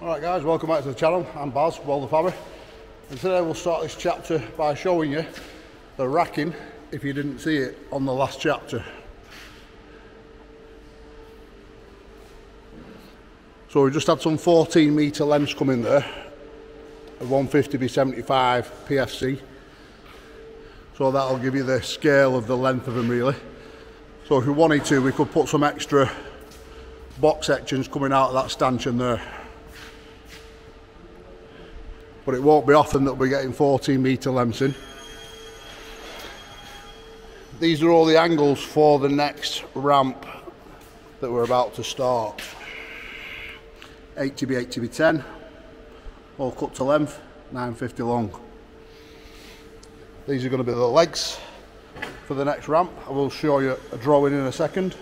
Alright guys, welcome back to the channel. I'm Baz, Welderfabber, and today we'll start this chapter by showing you the racking if you didn't see it on the last chapter. So we just had some 14 metre lengths come in there, a 150 by 75 PFC, so that'll give you the scale of the length of them really. So if we wanted to, we could put some extra box sections coming out of that stanchion there. But it won't be often that we're getting 14 metre lengths in. These are all the angles for the next ramp that we're about to start. 80 by 80 by 10, all cut to length, 950 long. These are going to be the legs for the next ramp. I will show you a drawing in a second.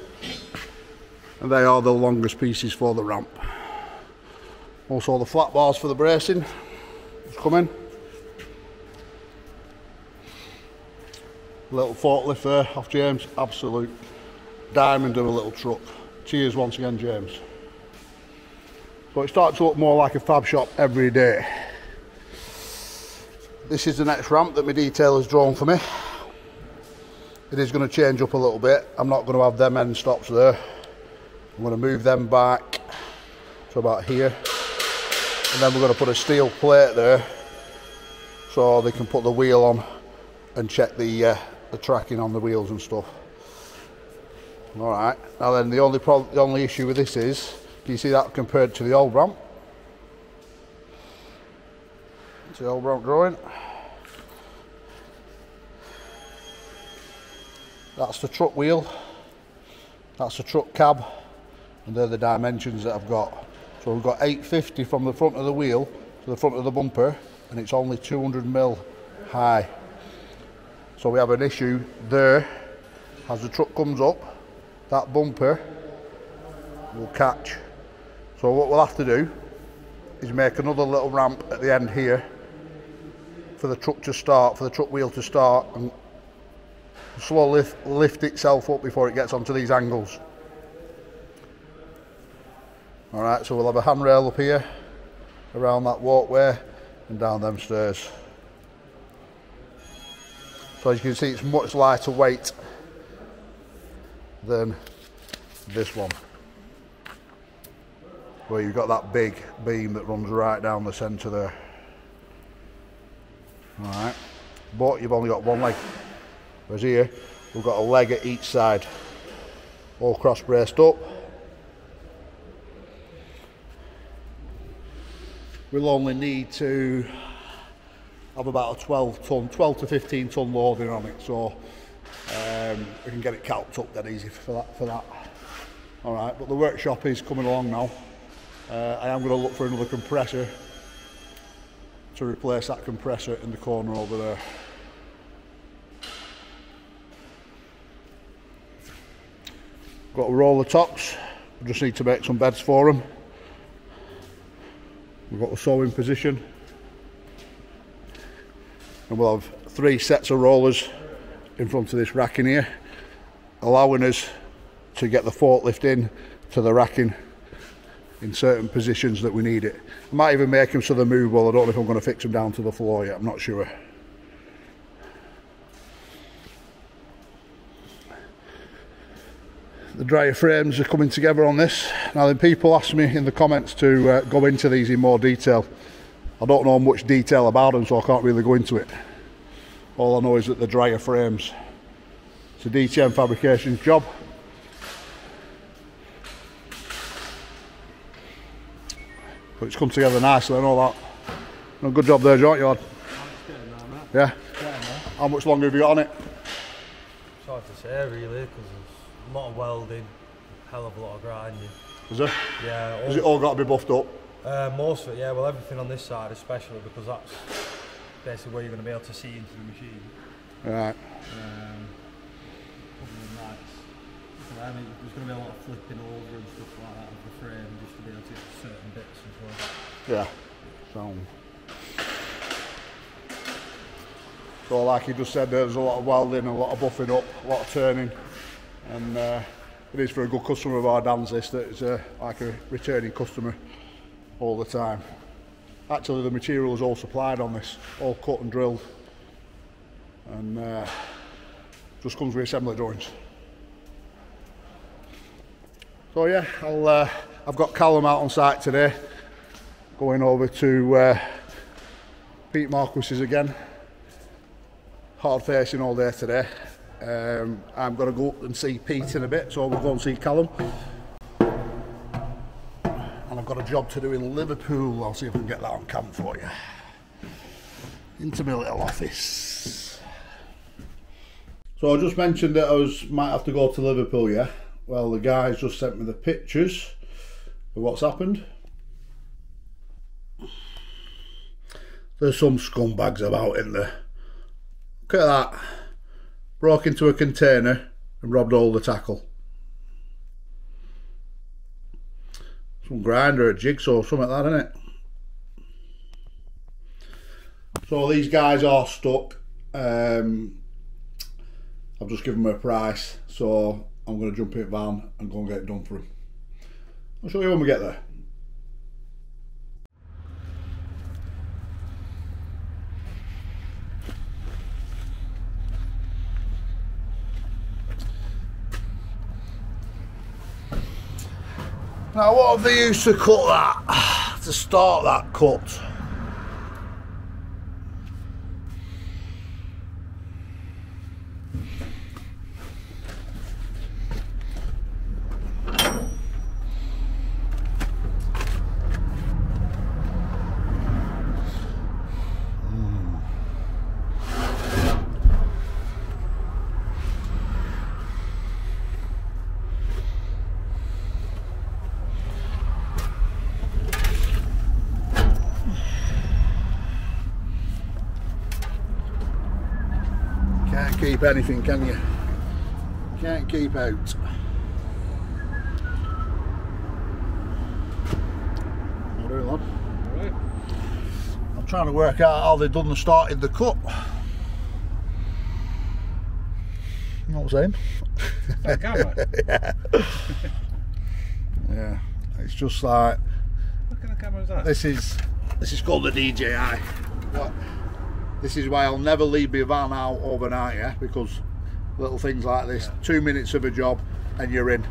And they are the longest pieces for the ramp. Also the flat bars for the bracing. Come in. Little forklift there off James, absolute diamond of a little truck. Cheers once again, James. So it starts to look more like a fab shop every day. This is the next ramp that my detailer's drawn for me. It is going to change up a little bit. I'm not going to have them end stops there. I'm going to move them back to about here. And then we're going to put a steel plate there so they can put the wheel on and check the tracking on the wheels and stuff. Alright, now then the only issue with this is, do you see that compared to the old ramp? It's the old ramp drawing. That's the truck wheel, that's the truck cab, and they're the dimensions that I've got. So we've got 850 from the front of the wheel to the front of the bumper, and it's only 200mm high. So we have an issue there. As the truck comes up, that bumper will catch. So what we'll have to do is make another little ramp at the end here for the truck to start, for the truck wheel to start, and slowly lift itself up before it gets onto these angles. Alright, so we'll have a handrail up here, around that walkway, and down them stairs. So as you can see, it's much lighter weight than this one, where you've got that big beam that runs right down the centre there. Alright, but you've only got one leg, whereas here, we've got a leg at each side, all cross braced up. We'll only need to have about a 12 to 15 ton loading on it, so we can get it calced up dead easy for that. Alright, but the workshop is coming along now. I am going to look for another compressor to replace that compressor in the corner over there. Got to roll the tops, we just need to make some beds for them. We've got the sewing position, and we'll have 3 sets of rollers in front of this racking here, allowing us to get the forklift in to the racking in certain positions that we need it. I might even make them so they're movable. I don't know if I'm going to fix them down to the floor yet, I'm not sure. The dryer frames are coming together on this. Now then, people ask me in the comments to go into these in more detail. I don't know much detail about them, so I can't really go into it. All I know is that the dryer frames, it's a DTM Fabrications job. But it's come together nicely and all that. No, good job there, John, you had. Yeah? How much longer have you got on it? It's hard to say really, because a lot of welding, hell of a lot of grinding. Is there? Yeah. Has it all got to be buffed up? Most of it, yeah. Well, everything on this side, especially because that's basically where you're going to be able to see into the machine. Right. Other than that, I mean, there's going to be a lot of flipping over and stuff like that of the frame just to be able to get certain bits as well. Yeah. So like you just said, there's a lot of welding, a lot of buffing up, a lot of turning, and it is for a good customer of our Dan's this, that is like a returning customer. all the time. Actually, the material is all supplied on this, all cut and drilled, and just comes with assembly drawings. So yeah, I've got Callum out on site today, going over to Pete Marquis's again. Hard facing all day today. I'm going to go up and see Pete in a bit, so we'll go and see Callum. And I've got a job to do in Liverpool. I'll see if I can get that on cam for you. Into my little office. So I just mentioned that I might have to go to Liverpool, yeah? Well, the guys just sent me the pictures of what's happened. There's some scumbags about in there. Look at that. Broke into a container and robbed all the tackle. Some grinder, a jigsaw, something like that, isn't it? So these guys are stuck. I've just given them a price, so I'm going to jump in the van and go and get it done for them. I'll show you when we get there. Now, what have they used to cut that? To start that cut? Can't keep anything, can you? Can't keep out. What are you doing, lad? Right. I'm trying to work out how they've done the starting the cut. You know what I'm saying? The camera. Yeah. Yeah. It's just like, What kind of camera is that? this is called the DJI. What? This is why I'll never leave my van out overnight, yeah, because little things like this, 2 minutes of a job and you're in.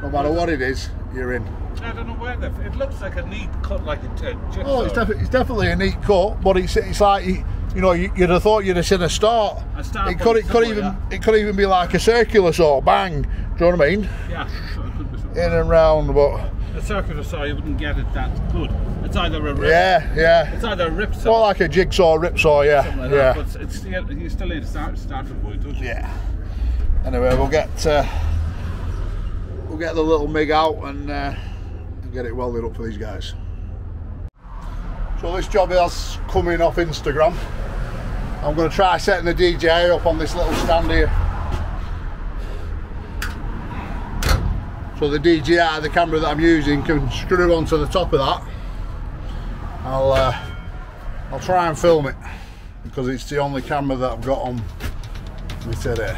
No matter what it is, you're in. I don't know where it looks like a neat cut, like a jigsaw. Oh, it's definitely a neat cut, but it's like, you know, you'd have thought you'd have seen a start. It could even be like a circular saw, bang. Do you know what I mean? Yeah, sure, it could be something. In and round, but A circular saw, you wouldn't get it that good. It's either a rip. Yeah. It's either a rip saw. More like a jigsaw, rip saw, yeah. Something like yeah. that, but it's still, you still need a starting point, don't you? Yeah. Anyway, we'll get the little MIG out and get it welded up for these guys. So this job is coming off Instagram. I'm going to try setting the DJI up on this little stand here. So the DJI, the camera that I'm using, can screw onto the top of that. I'll try and film it because it's the only camera that I've got on me today.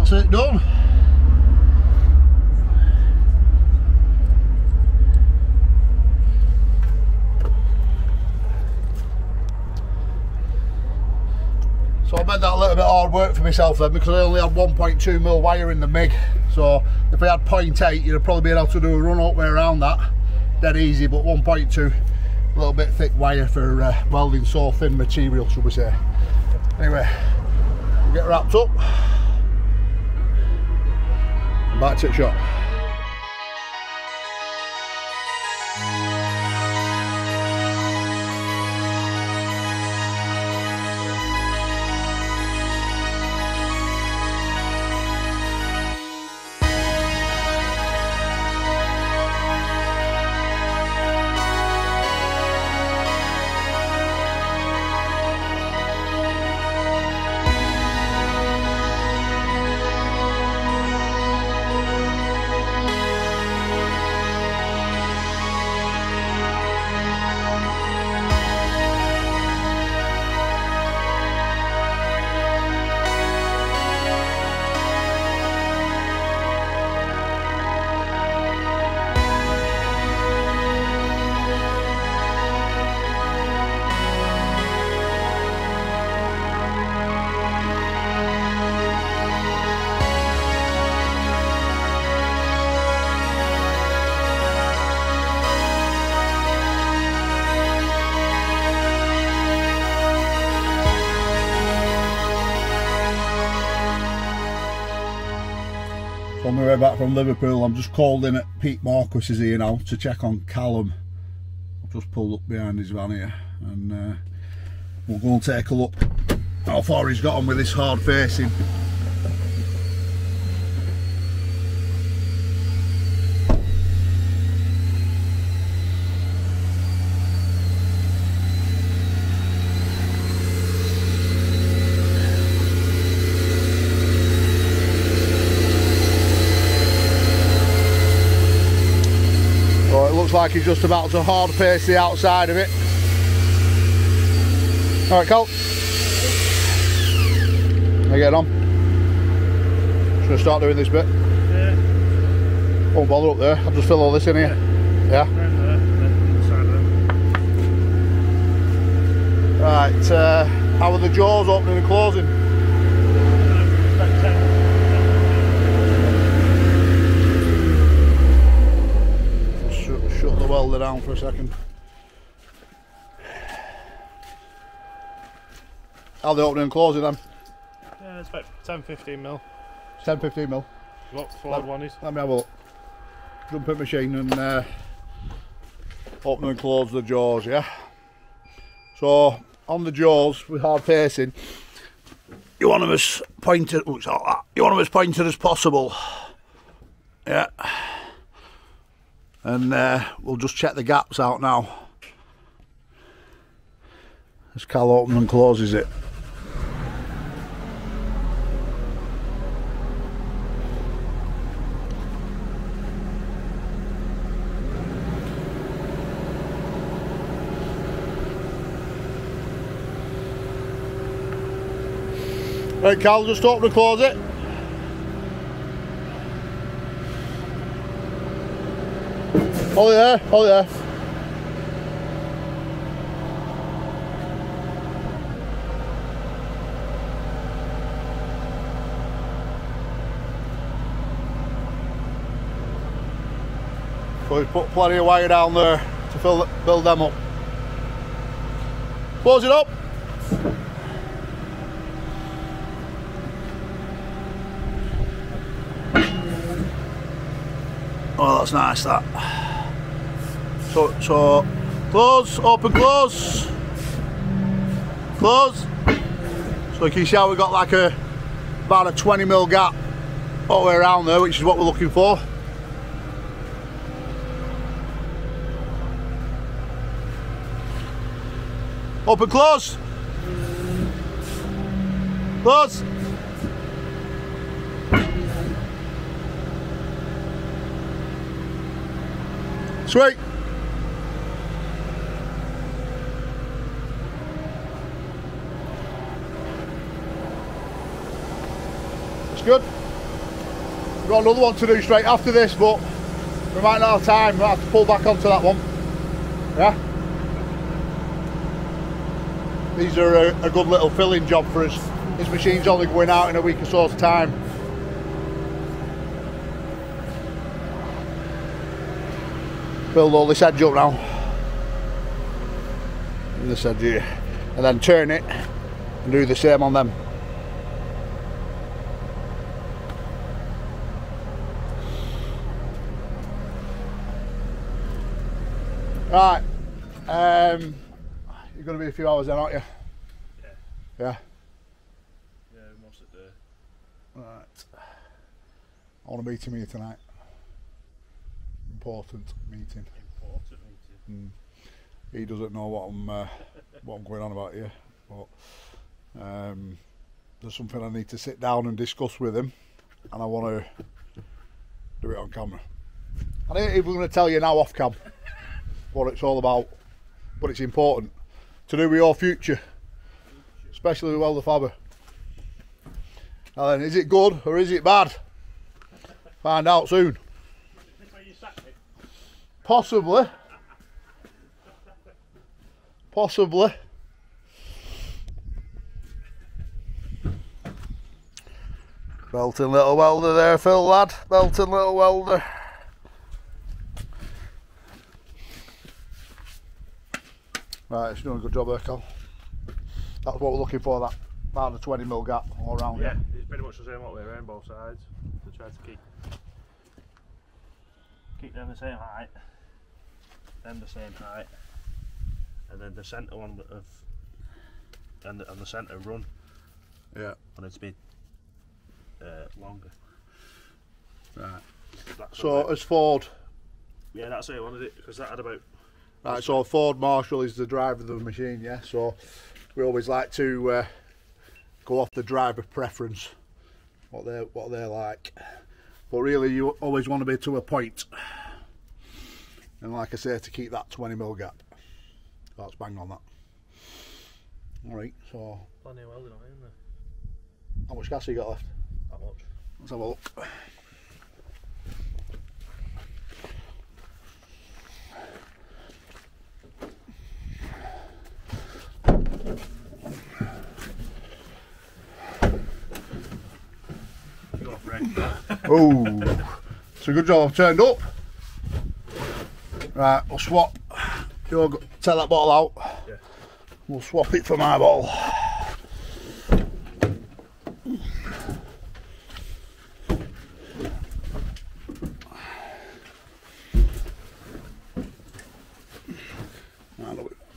that's it done. So I made that a little bit hard work for myself then, because I only had 1.2mm wire in the MIG. So if I had 0.8, you'd have probably been able to do a run up way around that dead easy, but 1.2, a little bit thick wire for welding so thin material, should we say. Anyway, we'll get wrapped up, back to the shop. On my way back from Liverpool, I'm just called in at Pete Marcus is here now to check on Callum. I've just pulled up behind his van here, and we'll go and take a look how far he's got on with this hard facing. Looks like he's just about to hard face the outside of it. Alright, Cal. How you getting on? Just going to start doing this bit? Yeah. Won't bother up there, I'll just fill all this in here. Yeah? Right, how are the jaws opening and closing? Shut the welder down for a second. How are they opening and closing then? Yeah, it's about 10-15mm. 10-15mm. What forward one is? Let me have a look. Jump in machine and open and close the jaws, yeah? So, on the jaws with hard facing, you want them as pointed, looks like that. You want them as pointed as possible. Yeah. And we'll just check the gaps out now as Cal opens and closes it. Right, Cal, just open and close it. Hold it there, hold it there. So we've put plenty of wire down there to build them up. Close it up. Oh, that's nice, that. So close, open, close, close. So you can see how we've got like about a 20mm gap all the way around there, which is what we're looking for. Open, close, close. Sweet. It's good. We've got another one to do straight after this, but we might not have time. We'll have to pull back onto that one. Yeah. These are a good little filling job for us. This machine's only going out in a week or so's time. Build all this edge up now. And this edge here. And then turn it and do the same on them. Right. You're going to be a few hours then, aren't you? Yeah. Yeah? Yeah, most of the day. Right. I want a meeting with you tonight. Important meeting. Important meeting. He doesn't know what I'm going on about here, but there's something I need to sit down and discuss with him, and I want to do it on camera. I ain't even going to tell you now off cam what it's all about, but it's important to do with your future, especially with Welderfabber. Now then, is it good or is it bad? Find out soon. Possibly. Possibly. Belting little welder there, Phil lad. Belting little welder. Right, it's doing a good job there, Cal. That's what we're looking for, that about the 20mm gap all around. Yeah, it's pretty much the same what we're on both sides. To try to keep them the same height, them the same height, and then the centre one of and the centre run. Yeah. Want it to be longer. Right. That's so as Ford. Yeah, that's how I wanted it, because that had about. Right, so Ford Marshall is the driver of the machine, yeah. So we always like to go off the driver preference, what they're like. But really, you always want to be to a point. And like I say, to keep that 20mm gap. That's bang on that. Alright, so. Plenty of welding on it, isn't there? How much gas have you got left? Not much. Let's have a look. Oh, it's a good job I've turned up. Right, we'll swap. You'll take that bottle out. Yeah. We'll swap it for my bottle.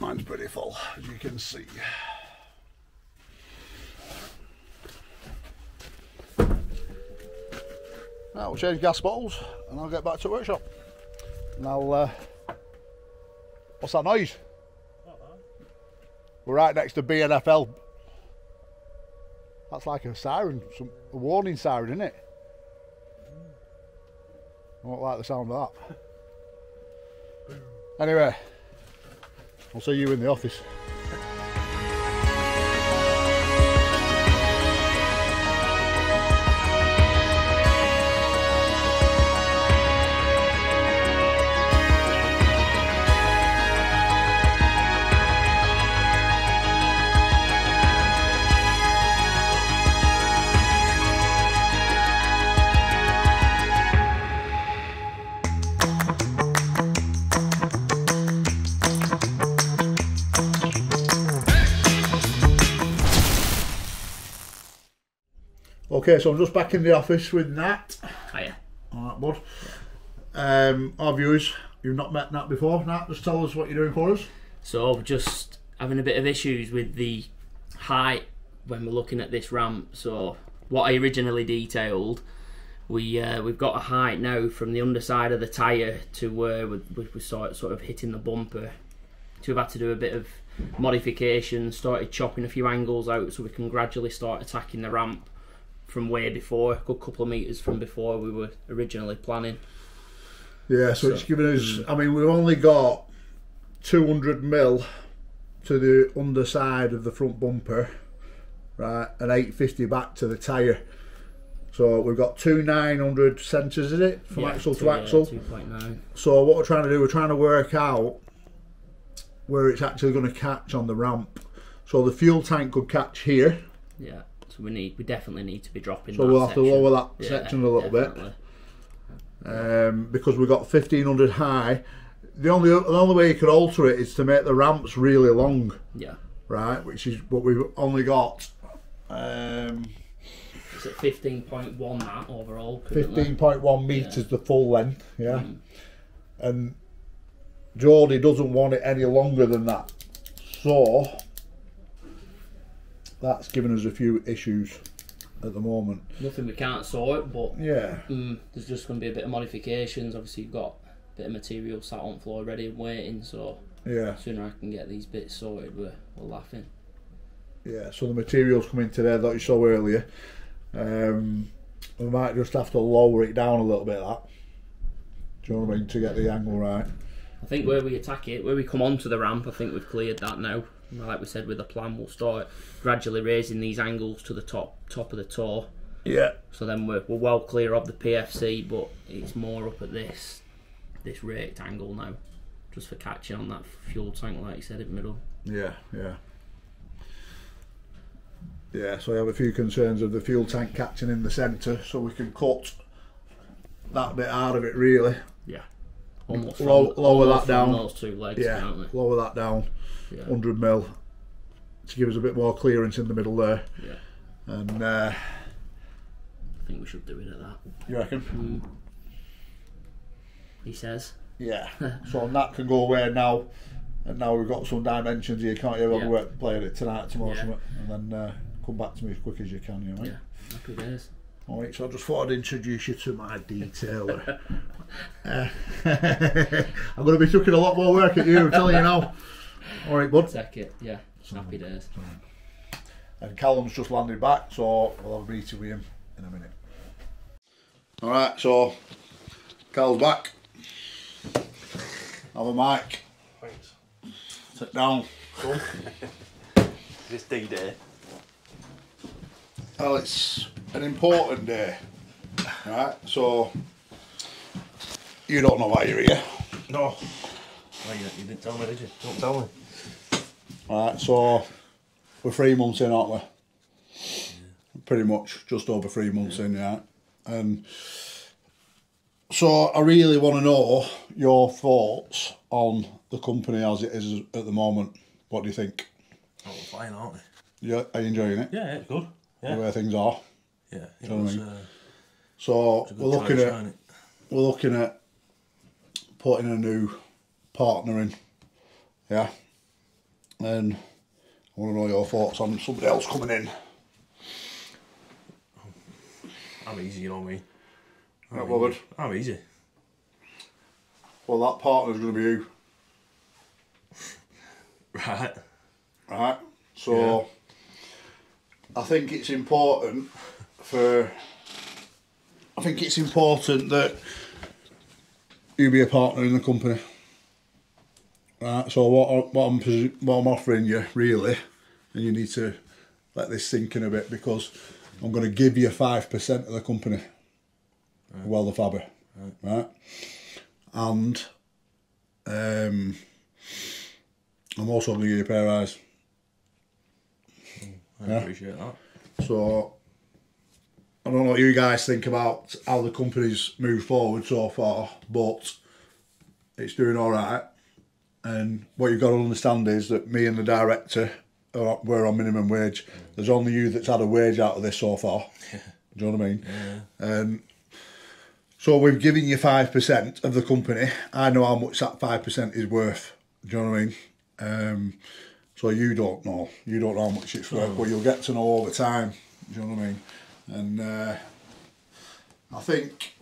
Mine's pretty full, as you can see. Right, we'll change gas bottles and I'll get back to the workshop. And I'll, what's that noise? We're right next to BNFL. That's like a siren, a warning siren, isn't it? I don't like the sound of that. Anyway, I'll see you in the office. Okay, so I'm just back in the office with Nat. Hiya. Alright, bud. Our viewers, you've not met Nat before. Nat, just tell us what you're doing for us. So just having a bit of issues with the height when we're looking at this ramp. So what I originally detailed, we've got a height now from the underside of the tyre to where we sort of hitting the bumper. So we've had to do a bit of modification, started chopping a few angles out so we can gradually start attacking the ramp from way before, a good couple of metres from before we were originally planning. Yeah, so it's given us, I mean, we've only got 200mm to the underside of the front bumper, right, and 850 back to the tyre. So we've got two 900 centres, is it, from axle to axle? 2.9. So what we're trying to do, we're trying to work out where it's actually going to catch on the ramp. So the fuel tank could catch here. Yeah. So we definitely need to be dropping. So we'll have to lower that section a little bit. Because we've got 1500 high. The only way you could alter it is to make the ramps really long. Yeah. Right, which is what we've only got. It's at 15.1 that overall. 15.1 metres the full length, yeah. And Geordie doesn't want it any longer than that. So that's given us a few issues at the moment. Nothing we can't sort, but yeah, there's just going to be a bit of modifications. Obviously you've got a bit of material sat on floor ready and waiting, so yeah, the sooner I can get these bits sorted, we're laughing. Yeah, so the materials coming today that you saw earlier. We might just have to lower it down a little bit, that. Do you know what I mean, to get the angle right. I think where we attack it, where we come onto the ramp, I think we've cleared that now. Like we said with the plan, we'll start gradually raising these angles to the top of the toe. Yeah. So then we're well clear of the PFC, but it's more up at this raked angle now, just for catching on that fuel tank, like you said, in the middle. Yeah, yeah. Yeah, so we have a few concerns of the fuel tank catching in the centre, so we can cut that bit out of it, really. Yeah. Almost lower that down. Those two legs, yeah, lower that down. Yeah. 100 mil to give us a bit more clearance in the middle there. Yeah. And I think we should do it at that. You reckon? He says. Yeah. So that can go away now. And now we've got some dimensions here, can't you? We'll work, play it tonight, tomorrow, something, and then come back to me as quick as you can, you know? Yeah, happy days. Alright, so I just thought I'd introduce you to my detailer. I'm going to be chucking a lot more work at you, I'm telling you now. Alright, bud? Take it, yeah. Happy days. And Callum's just landed back, so we'll have a meeting with him in a minute. Alright, so Cal's back. Have a mic. Thanks. Sit down. Cool. This D-Day. Well, it's an important day. Right, so you don't know why you're here. No. Well, you didn't tell me, did you? Don't tell me. Right, so we're 3 months in, aren't we? Yeah. Pretty much, just over 3 months in, yeah. And so I really want to know your thoughts on the company as it is at the moment. What do you think? Oh, we're fine, aren't we? Yeah, are you enjoying it? Yeah, it's good. Yeah. The way things are. Yeah. You know what I mean? So we're looking at putting a new partner in. Yeah. And I want to know your thoughts on somebody else coming in. I'm easy, you know what I mean? Not bothered. I'm easy. Well, that partner's going to be you. Right. Right. So I think it's important that you be a partner in the company. Right. So what I'm offering you, really, and you need to let this sink in a bit, because I'm going to give you 5% of the company. Right. Welderfabber. Right. And I'm also going to give you a pair of eyes. I appreciate that. So I don't know what you guys think about how the company's moved forward so far, but it's doing all right. And what you've got to understand is that me and the director we're on minimum wage. There's only you that's had a wage out of this so far. Do you know what I mean? Yeah. So we've given you 5% of the company. I know how much that 5% is worth. Do you know what I mean? So you don't know. You don't know how much it's worth, but you'll get to know over time. Do you know what I mean? And I think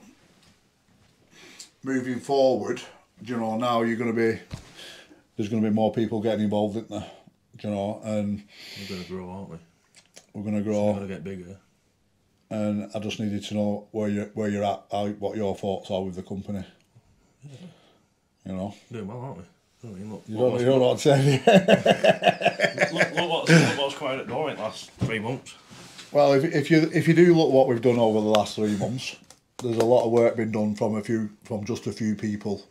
moving forward, you know, now there's going to be more people getting involved, isn't there? Do you know? And we're going to grow, aren't we? We're going to grow. We're going to get bigger. And I just needed to know where you're at, what your thoughts are with the company. Yeah. You know? Doing well, aren't we? You don't know what I'm saying. Look what's come out at the door in the last 3 months. Well, if you do look what we've done over the last 3 months, there's a lot of work been done from just a few people.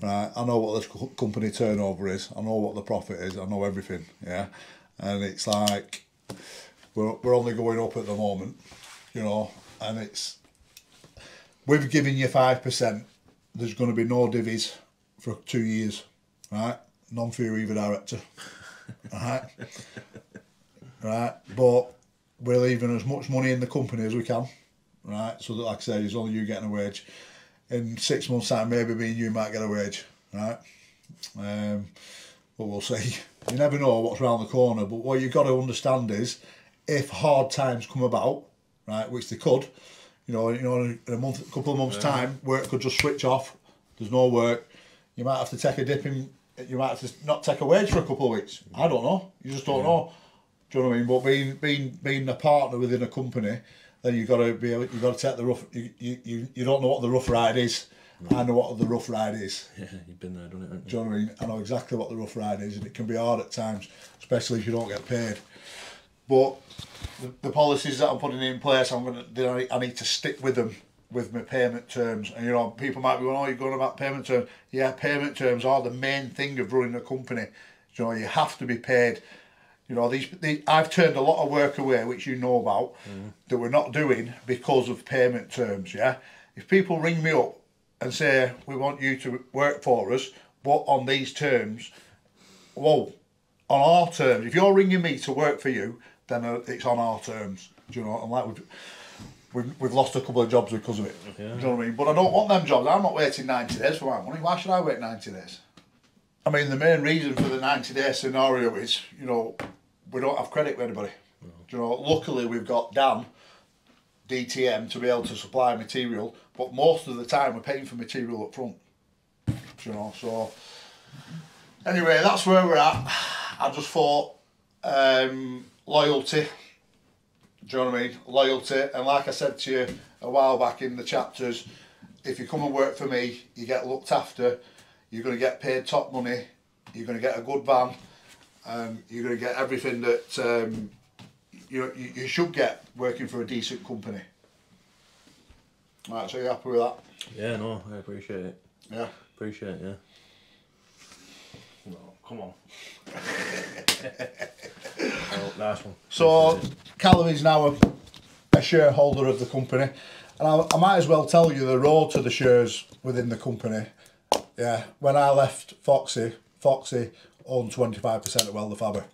Right, I know what this company turnover is. I know what the profit is. I know everything. Yeah, and it's like we're only going up at the moment, you know. And it's we've given you 5%. There's going to be no divvies for 2 years, right? None for you either, director. Right, right. But we're leaving as much money in the company as we can, right? So that, like I say, it's only you getting a wage. In 6 months' time, maybe me and you might get a wage, right? But we'll see. You never know what's around the corner. But what you've got to understand is, if hard times come about, right, which they could, in a couple of months' time, work could just switch off. There's no work. You might have to take a dip in. You might have to not take a wage for a couple of weeks. I don't know. You just don't know. Do you know what I mean? But being a partner within a company, then you've got to be able, you've got to take the rough. You don't know what the rough ride is. No. I know what the rough ride is. Yeah, you've been there, done it, haven't you? Do you know what I mean? I know exactly what the rough ride is, and it can be hard at times, especially if you don't get paid. But the policies that I'm putting in place, I need to stick with them with my payment terms. And people might be going, "Oh, you're going about payment terms." Yeah, payment terms are the main thing of running a company. You have to be paid. I've turned a lot of work away, which you know about, that we're not doing because of payment terms, yeah? If people ring me up and say, we want you to work for us, but on these terms, whoa, on our terms. If you're ringing me to work for you, then it's on our terms, do you know? And like we've lost a couple of jobs because of it, yeah. Do you know what I mean? But I don't want them jobs. I'm not waiting 90 days for my money. Why should I wait 90 days? I mean, the main reason for the 90-day scenario is, we don't have credit with anybody. No. Luckily we've got Dan, DTM, to be able to supply material, but most of the time we're paying for material up front. So anyway, that's where we're at. I just thought loyalty. Do you know what I mean? Loyalty, and like I said to you a while back in the chapters, if you come and work for me, you get looked after. You're going to get paid top money, you're going to get a good van, you're going to get everything that you should get working for a decent company. Right, so you happy with that? Yeah, no, I appreciate it. Yeah? Appreciate it, yeah. No, come on. Oh, nice one. So, Callum is now a shareholder of the company, and I might as well tell you the road to the shares within the company. Yeah, when I left Foxy owned 25% of Welderfabber,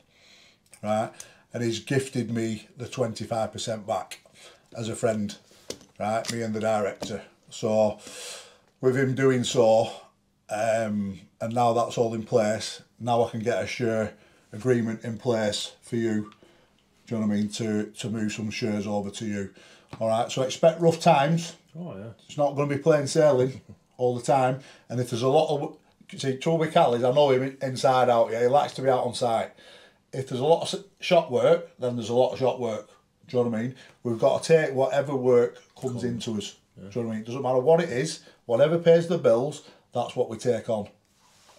right? And he's gifted me the 25% back as a friend, right? Me and the director. So, with him doing so, and now that's all in place, now I can get a share agreement in place for you, do you know what I mean, to move some shares over to you. All right, so expect rough times. Oh, yeah. It's not going to be plain sailing all the time, and if there's a lot of, see, trouble with Cal is I know him inside out, yeah, he likes to be out on site. If there's a lot of shop work, then there's a lot of shop work, do you know what I mean? We've got to take whatever work comes into us, yeah. Do you know what I mean? It doesn't matter what it is, whatever pays the bills, that's what we take on.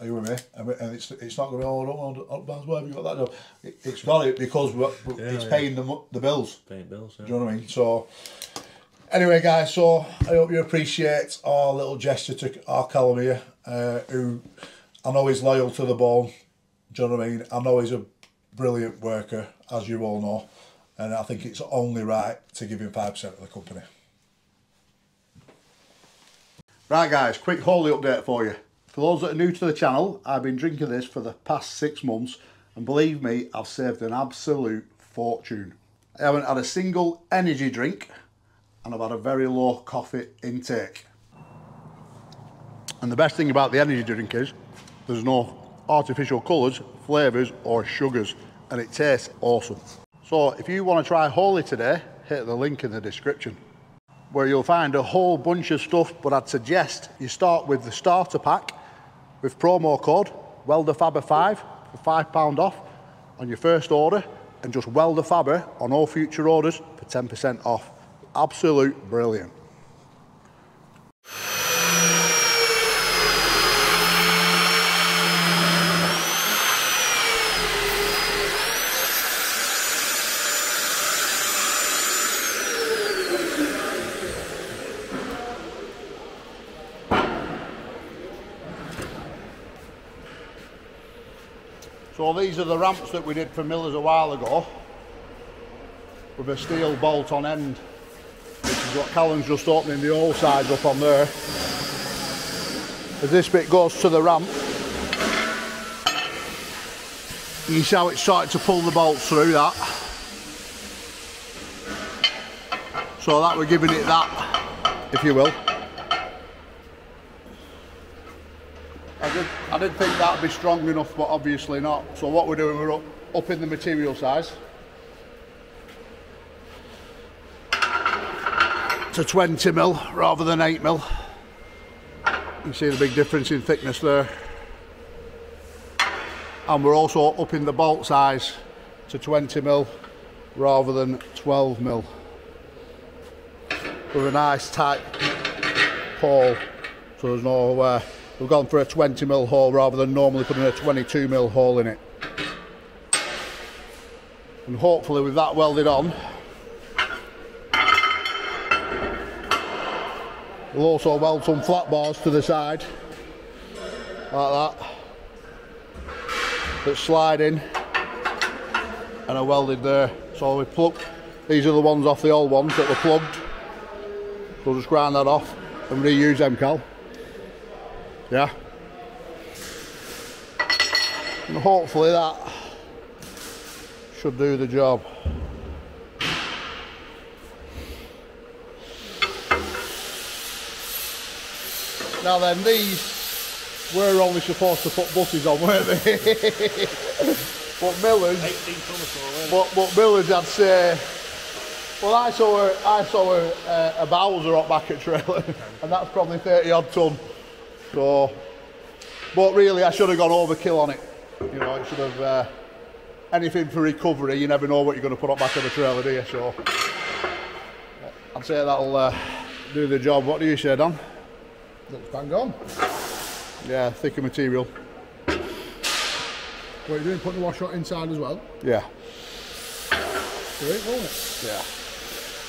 Are you with me? And it's not going to be, oh, why have you got that job? It's got it because it's paying the bills. Paying bills, yeah. Do you know what I mean? So, anyway, guys, so I hope you appreciate our little gesture to our Callum here, who I know is loyal to the bone. Do you know what I mean? I know he's a brilliant worker, as you all know, and I think it's only right to give him 5% of the company. Right, guys, quick Holy update for you. For those that are new to the channel, I've been drinking this for the past 6 months, and believe me, I've saved an absolute fortune. I haven't had a single energy drink, and I've had a very low coffee intake. And the best thing about the energy drink is there's no artificial colours, flavours or sugars, and it tastes awesome. So if you want to try Holy today, hit the link in the description, where you'll find a whole bunch of stuff, but I'd suggest you start with the starter pack with promo code WELDERFABBER5 for £5 off on your first order, and just WELDERFABBER on all future orders for 10% off. Absolute brilliant. So these are the ramps that we did for Miller's a while ago, with a steel bolt on end, which is what Callum's just opening the old sides up on there. As this bit goes to the ramp, you see how it's starting to pull the bolts through that. So that we're giving it that, if you will. I did think that'd be strong enough, but obviously not. So what we're doing, we're upping the material size to 20mm rather than 8mm. You see the big difference in thickness there. And we're also upping the bolt size to 20mm rather than 12mm. With a nice tight hole, so there's no we've gone for a 20mm hole rather than normally putting a 22mm hole in it. And hopefully with that welded on, we'll also weld some flat bars to the side, like that, that slide in and are welded there. So we plug, these are the ones off the old ones that were plugged. We'll just grind that off and reuse them, Cal. Yeah. And hopefully that should do the job. Now then, these were only supposed to put buses on, weren't they? But Miller's, 18 ton or so, but Miller's, I'd say, well, I saw a Bowser up back at trailer, and that's probably 30 odd ton. So, but really I should have gone overkill on it. You know, it should have, anything for recovery, you never know what you're going to put up back of the trailer, do you? So, I'd say that'll do the job. What do you say, Dan? Looks bang on. Yeah, thicker material. What are you doing, putting the washout inside as well? Yeah. Great, won't it? Yeah.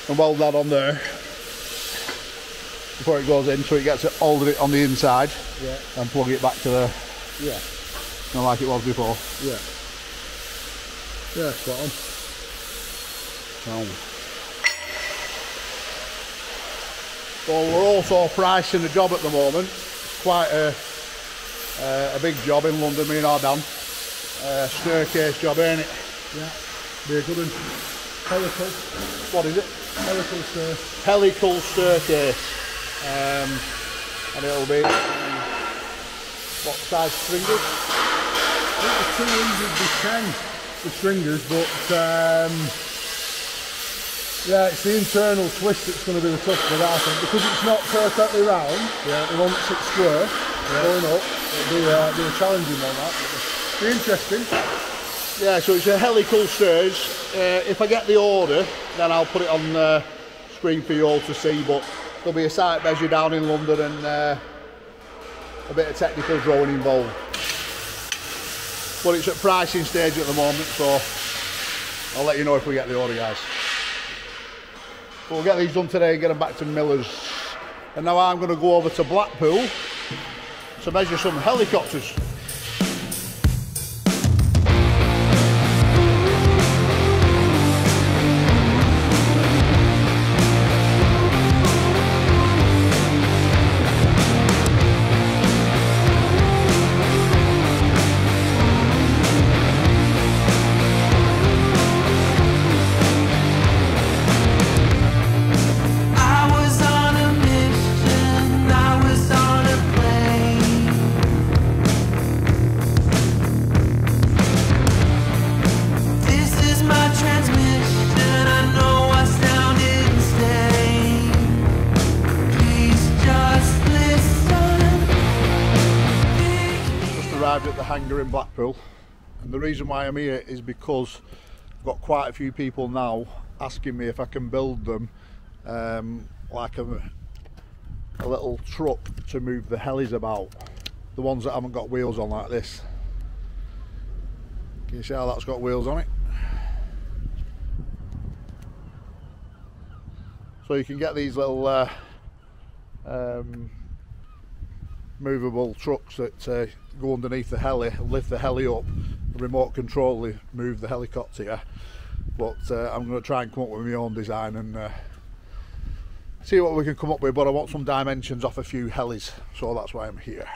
And weld that on there before it goes in, so it gets it all of it on the inside. Yeah. And plug it back to the, yeah, not like it was before. Yeah. Yeah, spot on. So we're also pricing the job at the moment. It's quite a big job in London, me and our Dan. Staircase job, ain't it? Yeah. Be a good one. Helical. What is it? Helical stair. Helical staircase. And it'll be what size stringers? I think the 200 be 10 the stringers, but yeah, it's the internal twist that's going to be the tough bit, I think, because it's not perfectly round. Yeah, it won't sit square. Yeah. Going up, it'll be a challenging one. That it'll be interesting. Yeah, so it's a helical stairs. If I get the order, then I'll put it on the screen for you all to see. But there'll be a site measure down in London and a bit of technical drawing involved. But it's at pricing stage at the moment, so I'll let you know if we get the order, guys. But we'll get these done today and get them back to Miller's. And now I'm going to go over to Blackpool to measure some helicopters. At the hangar in Blackpool, and the reason why I'm here is because I've got quite a few people now asking me if I can build them like a little truck to move the helis about, the ones that haven't got wheels on like this. Can you see how that's got wheels on it? So you can get these little movable trucks that go underneath the heli, lift the heli up, remote control move the helicopter here, but I'm going to try and come up with my own design and see what we can come up with. But I want some dimensions off a few helis, so that's why I'm here.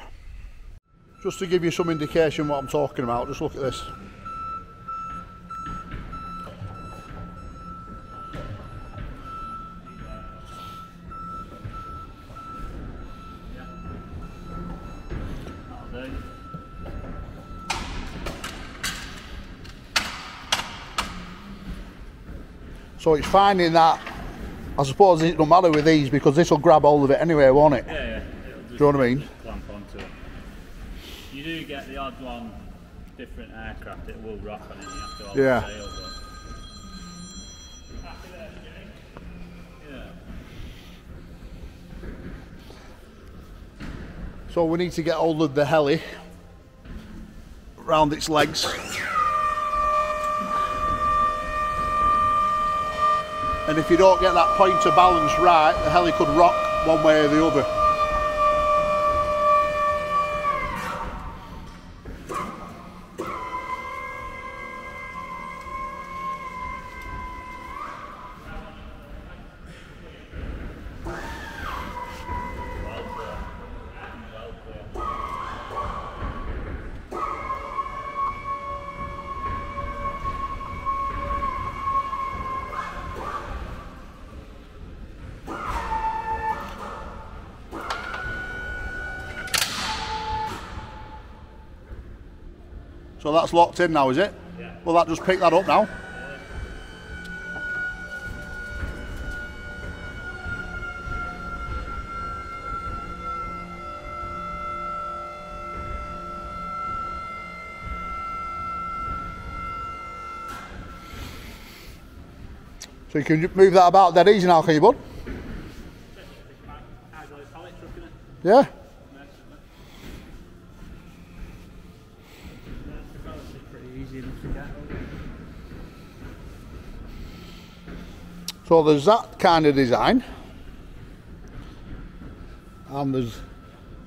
Just to give you some indication what I'm talking about, just look at this. So it's finding that, I suppose it don't matter with these because this will grab hold of it anyway, won't it? Yeah. Do you know what I mean? Clamp onto it. You do get the odd one, different aircraft, it will rock on it, you have to hold the sail, but... Happy there, Jimmy? Yeah. So we need to get hold of the heli round its legs. And if you don't get that point of balance right, the heli could rock one way or the other. So that's locked in now, is it? Yeah. Will that just pick that up now? So you can move that about dead easy now, can you, bud? Yeah. So there's that kind of design, and there's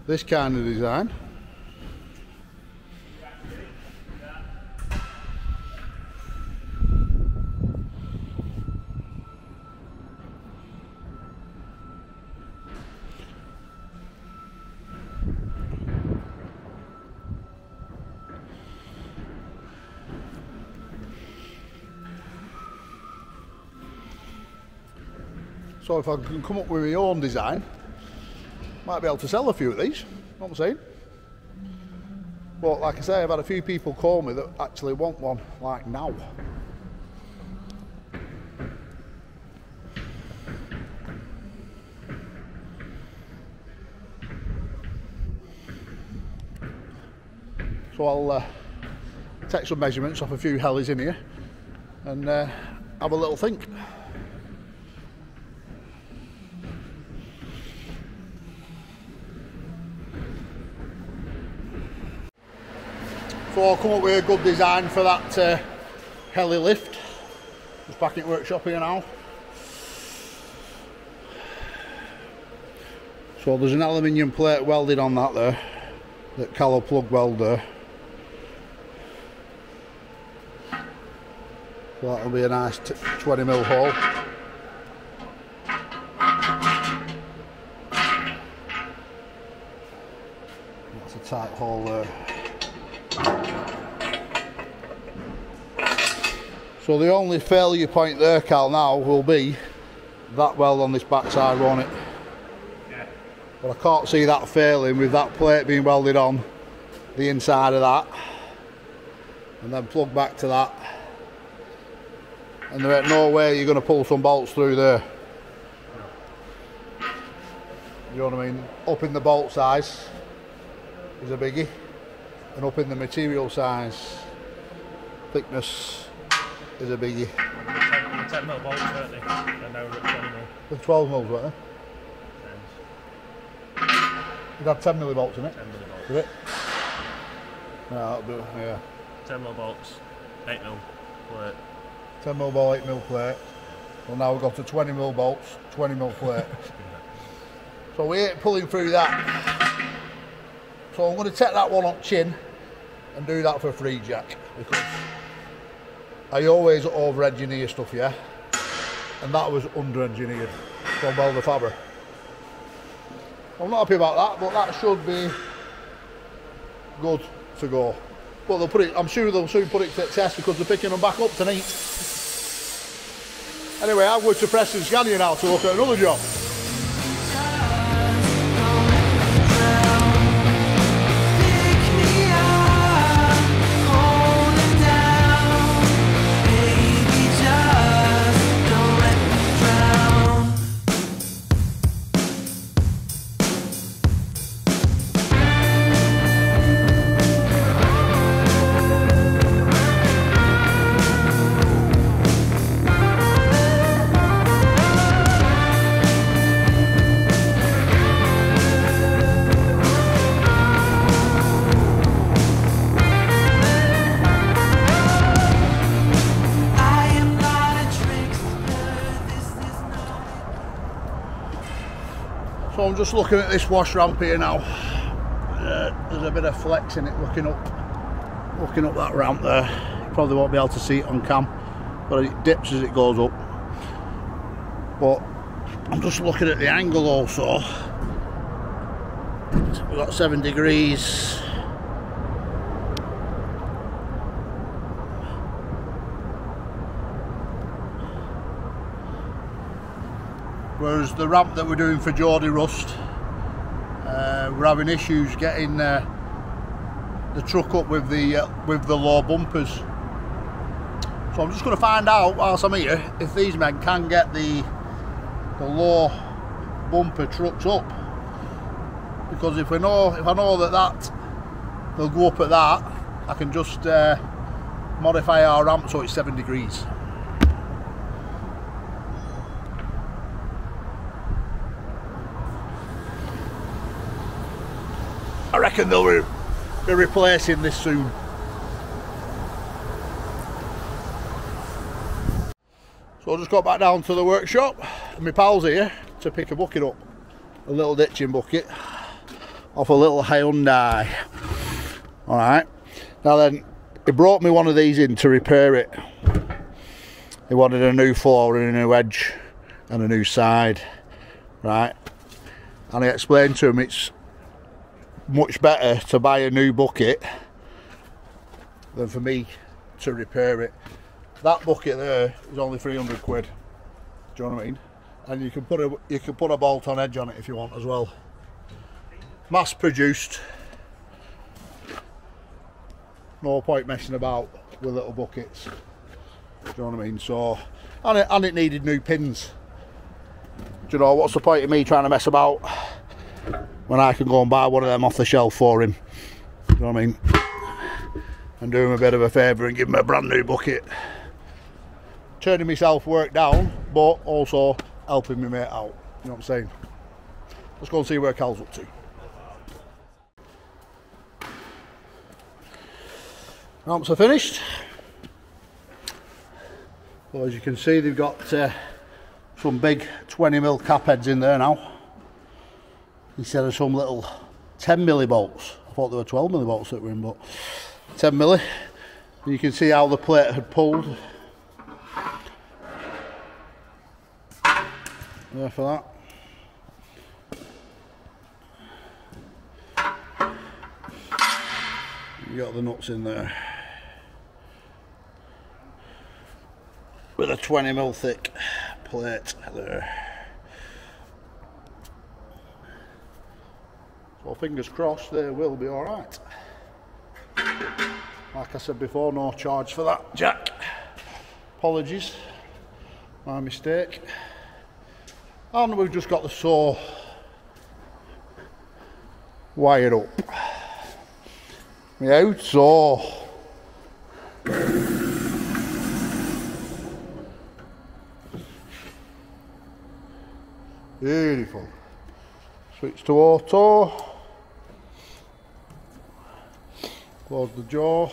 this kind of design. So if I can come up with my own design, might be able to sell a few of these, you know what I'm saying? But like I say, I've had a few people call me that actually want one, like now. So I'll take some measurements off a few helis in here and have a little think. So I'll come up with a good design for that heli lift. Just back in workshop here now. So there's an aluminium plate welded on that there, that Callow plug weld there. So that'll be a nice 20mm hole. That's a tight hole there. So the only failure point there, Cal, now will be that weld on this backside, won't it? Yeah. But I can't see that failing with that plate being welded on the inside of that and then plug back to that, and there ain't no way you're going to pull some bolts through there. You know what I mean? Up in the bolt size is a biggie, and up in the material size, thickness is a biggie. The 10mm bolts, weren't they? They're now at 20mm. The 12mm, weren't they? You'd have 10mm bolts in it? 10mm bolts. Did it? No, that'll do, yeah. 10mm bolts, 8mm plate. 10mm bolt, 8mm plate. Well, now we've got to 20mm bolts, 20mm plate. So we ain't pulling through that. So I'm going to take that one up chin and do that for free, Jack, because I always over-engineer stuff, yeah, and that was under-engineered from Welderfabber. I'm not happy about that, but that should be good to go. But they'll put it, I'm sure they'll soon put it to the test because they're picking them back up tonight. Anyway, I'm going to Preston Scania now to look at another job. So I'm just looking at this wash ramp here now. There's a bit of flex in it looking up that ramp there. You probably won't be able to see it on cam, but it dips as it goes up. But I'm just looking at the angle also. So we've got 7 degrees. Whereas the ramp that we're doing for Geordie Rust, we're having issues getting the truck up with the low bumpers. So I'm just going to find out whilst I'm here if these men can get the low bumper trucks up. Because if I know that they'll go up at that, I can just modify our ramp so it's 7 degrees. I reckon they'll be replacing this soon. So I just got back down to the workshop and my pal's here to pick a bucket up. A little ditching bucket off a little Hyundai. Alright. Now then, he brought me one of these in to repair it. He wanted a new floor and a new edge and a new side. Right. And I explained to him it's much better to buy a new bucket than for me to repair it. That bucket there is only 300 quid. Do you know what I mean? And you can put a bolt on edge on it if you want as well. Mass produced. No point messing about with little buckets. Do you know what I mean? So, and it needed new pins. Do you know what's the point of me trying to mess about when I can go and buy one of them off the shelf for him? You know what I mean? And do him a bit of a favour and give him a brand new bucket. Turning myself work down, but also helping me mate out. You know what I'm saying? Let's go and see where Cal's up to. Ramps are finished. Well, as you can see, they've got some big 20mm cap heads in there now, instead of some little 10mm bolts. I thought there were 12mm bolts that were in, but 10mm. You can see how the plate had pulled. There for that. You got the nuts in there with a 20mm thick plate there. So fingers crossed they will be alright. Like I said before, no charge for that, Jack. Apologies, my mistake. And we've just got the saw wired up. My out saw. Beautiful. Switch to auto. Close the jaw.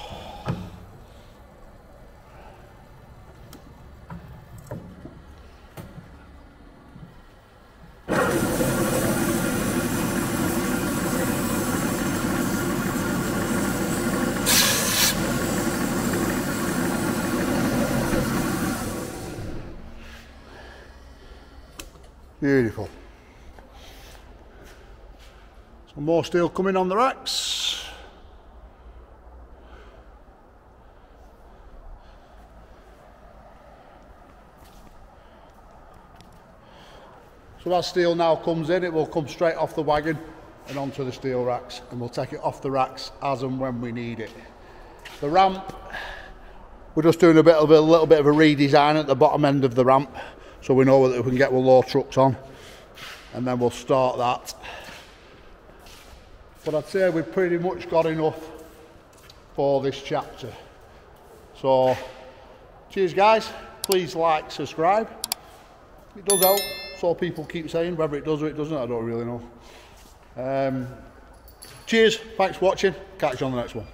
Beautiful. Some more steel coming on the racks. So as steel now comes in, it will come straight off the wagon and onto the steel racks, and we'll take it off the racks as and when we need it. The ramp, we're just doing a little bit of a redesign at the bottom end of the ramp, so we know that we can get with low trucks on, and then we'll start that. But I'd say we've pretty much got enough for this chapter. So, cheers guys, please like, subscribe. It does help, so people keep saying. Whether it does or it doesn't, I don't really know. Cheers, thanks for watching, catch you on the next one.